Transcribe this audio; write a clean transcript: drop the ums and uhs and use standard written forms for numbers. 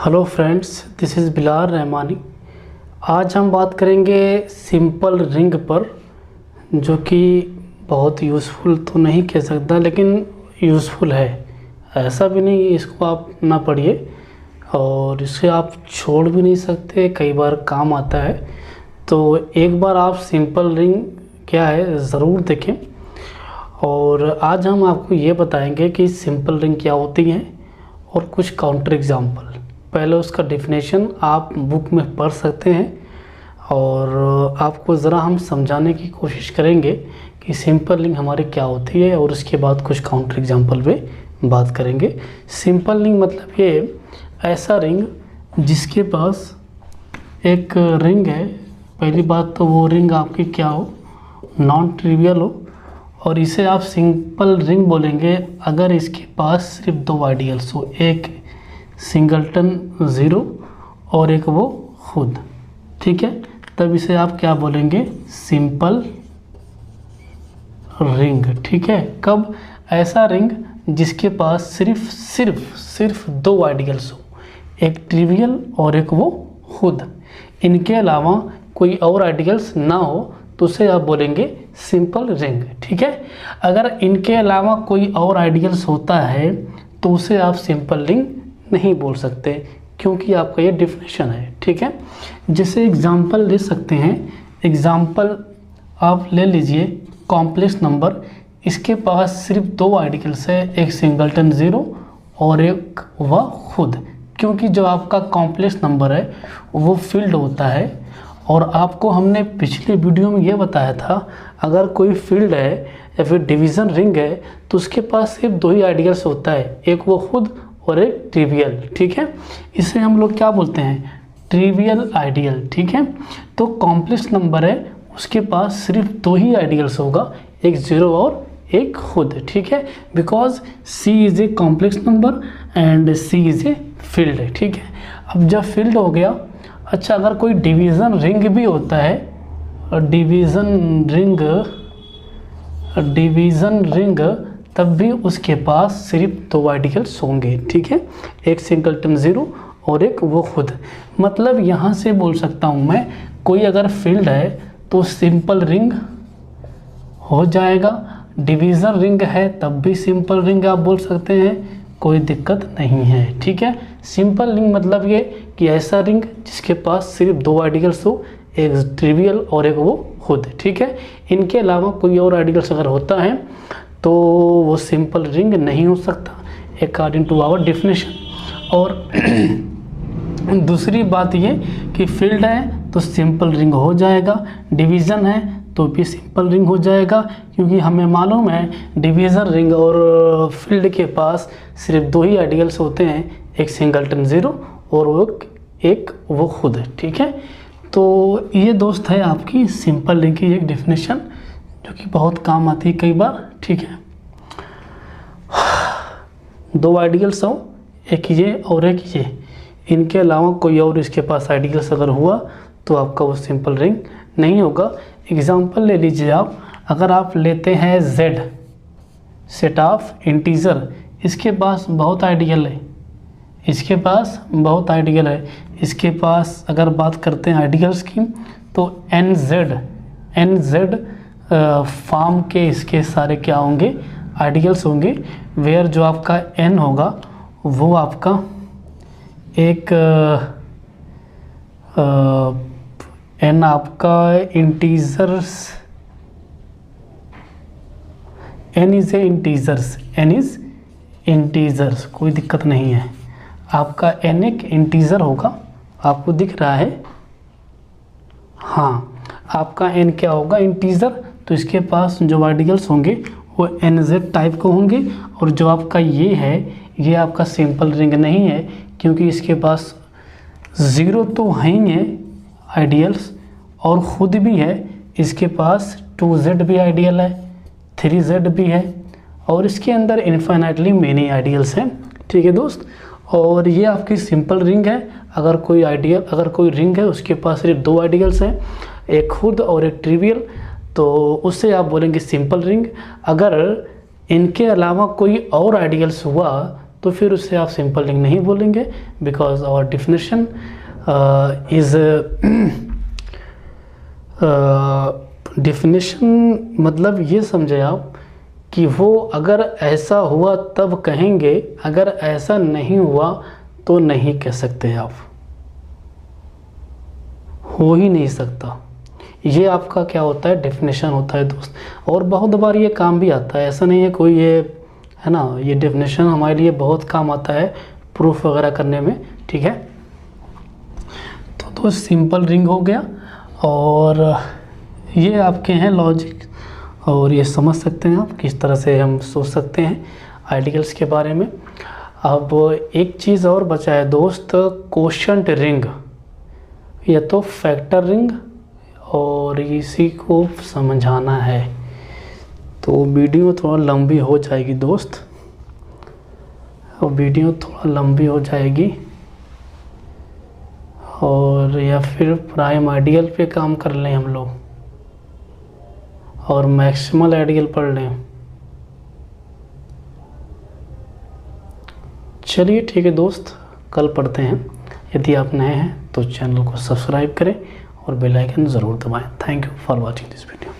Hello friends, this is Bilal Rahmani. आज हम बात करेंगे सिंपल रिंग पर, जो कि बहुत यूज़फुल तो नहीं कह सकता लेकिन यूज़फुल है। ऐसा भी नहीं इसको आप ना पढ़िए और इसे आप छोड़ भी नहीं सकते, कई बार काम आता है। तो एक बार आप सिंपल रिंग क्या है ज़रूर देखें। और आज हम आपको ये बताएंगे कि सिंपल रिंग क्या होती हैं और कुछ काउंटर एग्जाम्पल। पहले उसका डेफिनेशन आप बुक में पढ़ सकते हैं और आपको ज़रा हम समझाने की कोशिश करेंगे कि सिंपल रिंग हमारी क्या होती है और उसके बाद कुछ काउंटर एग्जाम्पल पे बात करेंगे। सिंपल रिंग मतलब ये ऐसा रिंग जिसके पास एक रिंग है। पहली बात तो वो रिंग आपकी क्या हो, नॉन ट्रिवियल हो, और इसे आप सिंपल रिंग बोलेंगे अगर इसके पास सिर्फ दो आइडियल्स हो, एक सिंगलटन ज़ीरो और एक वो खुद। ठीक है, तब इसे आप क्या बोलेंगे, सिंपल रिंग। ठीक है, कब ऐसा रिंग जिसके पास सिर्फ दो आइडियल्स हो, एक ट्रिवियल और एक वो खुद, इनके अलावा कोई और आइडियल्स ना हो तो उसे आप बोलेंगे सिंपल रिंग। ठीक है, अगर इनके अलावा कोई और आइडियल्स होता है तो उसे आप सिंपल रिंग नहीं बोल सकते, क्योंकि आपका ये डिफिनेशन है। ठीक है, जैसे एग्जांपल ले सकते हैं। एग्जांपल आप ले लीजिए, कॉम्प्लेक्स नंबर, इसके पास सिर्फ दो आइडियल्स है, एक सिंगलटन ज़ीरो और एक वह खुद। क्योंकि जो आपका कॉम्प्लेक्स नंबर है वो फील्ड होता है, और आपको हमने पिछले वीडियो में ये बताया था अगर कोई फील्ड है या फिर डिवीज़न रिंग है तो उसके पास सिर्फ दो ही आइडियल्स होता है, एक वो खुद और एक ट्रिवियल। ठीक है, इसे हम लोग क्या बोलते हैं, ट्रिवियल आइडियल। ठीक है, तो कॉम्प्लेक्स नंबर है उसके पास सिर्फ दो ही आइडियल्स होगा, एक ज़ीरो और एक खुद। ठीक है, because C is a complex number and C is a field है। ठीक है, अब जब फील्ड हो गया, अच्छा अगर कोई डिवीज़न रिंग भी होता है, डिवीज़न रिंग तब भी उसके पास सिर्फ दो आइडियल्स होंगे। ठीक है, एक सिंगलटन ज़ीरो और एक वो खुद। मतलब यहाँ से बोल सकता हूँ मैं, कोई अगर फील्ड है तो सिंपल रिंग हो जाएगा, डिवीज़न रिंग है तब भी सिंपल रिंग आप बोल सकते हैं, कोई दिक्कत नहीं है। ठीक है, सिंपल रिंग मतलब ये कि ऐसा रिंग जिसके पास सिर्फ दो आइडियल्स हो, एक ट्रिवियल और एक वो खुद। ठीक है, इनके अलावा कोई और आइडियल्स अगर होता है तो वो सिंपल रिंग नहीं हो सकता अकॉर्डिंग टू आवर डेफिनेशन। और दूसरी बात ये कि फील्ड है तो सिंपल रिंग हो जाएगा, डिवीज़न है तो भी सिंपल रिंग हो जाएगा, क्योंकि हमें मालूम है डिवीज़न रिंग और फील्ड के पास सिर्फ दो ही आइडियल्स होते हैं, एक सिंगलटन ज़ीरो और एक वो खुद। ठीक है, तो ये दोस्त है आपकी सिंपल रिंग की एक डेफिनेशन, जो कि बहुत काम आती है कई बार। ठीक है, दो आइडियल्स हो, एक ये और एक ये, इनके अलावा कोई और इसके पास आइडियल्स अगर हुआ तो आपका वो सिंपल रिंग नहीं होगा। एग्जांपल ले लीजिए आप, अगर आप लेते हैं Z सेट ऑफ इंटीजर, इसके पास बहुत आइडियल है, इसके पास बहुत आइडियल है, इसके पास अगर बात करते हैं आइडियल्स की तो NZ फॉर्म के इसके सारे क्या होंगे, आइडियल्स होंगे। वेयर जो आपका N होगा वो आपका एक N आपका इंटीजर्स, N इज़ इंटीजर्स, कोई दिक्कत नहीं है। आपका N एक इंटीजर होगा, आपको दिख रहा है, हाँ आपका N क्या होगा, इंटीजर, तो इसके पास जो आइडियल्स होंगे वो NZ टाइप को होंगे। और जो आपका ये है, ये आपका सिंपल रिंग नहीं है, क्योंकि इसके पास ज़ीरो तो है ही है आइडियल्स और ख़ुद भी है, इसके पास 2Z भी आइडियल है, 3Z भी है, और इसके अंदर इन्फाइनाइटली मेनी आइडियल्स हैं। ठीक है दोस्त, और ये आपकी सिंपल रिंग है। अगर कोई रिंग है उसके पास सिर्फ दो आइडियल्स हैं, एक खुद और एक ट्रिवियल, तो उससे आप बोलेंगे सिंपल रिंग। अगर इनके अलावा कोई और आइडियल्स हुआ तो फिर उससे आप सिंपल रिंग नहीं बोलेंगे, because our definition is definition मतलब ये समझे आप कि वो अगर ऐसा हुआ तब कहेंगे, अगर ऐसा नहीं हुआ तो नहीं कह सकते आप, हो ही नहीं सकता। ये आपका क्या होता है, डेफिनेशन होता है दोस्त। और बहुत बार ये काम भी आता है, ऐसा नहीं है कोई, ये है ना, ये डेफिनेशन हमारे लिए बहुत काम आता है प्रूफ वगैरह करने में, ठीक है। तो दोस्त सिंपल रिंग हो गया, और ये आपके हैं लॉजिक, और ये समझ सकते हैं आप किस तरह से हम सोच सकते हैं आइडियल्स के बारे में। अब एक चीज़ और बचा है दोस्त, कोशेंट रिंग या तो फैक्टर रिंग, और इसी को समझाना है। तो वीडियो थोड़ा लंबी हो जाएगी दोस्त, और वीडियो थोड़ा लंबी हो जाएगी, और या फिर प्राइम आइडियल पे काम कर लें हम लोग और मैक्सिमल आइडियल पढ़ लें। चलिए ठीक है दोस्त, कल पढ़ते हैं। यदि आप नए हैं तो चैनल को सब्सक्राइब करें और बेल आइकन ज़रूर दबाएं। Thank you for watching this video.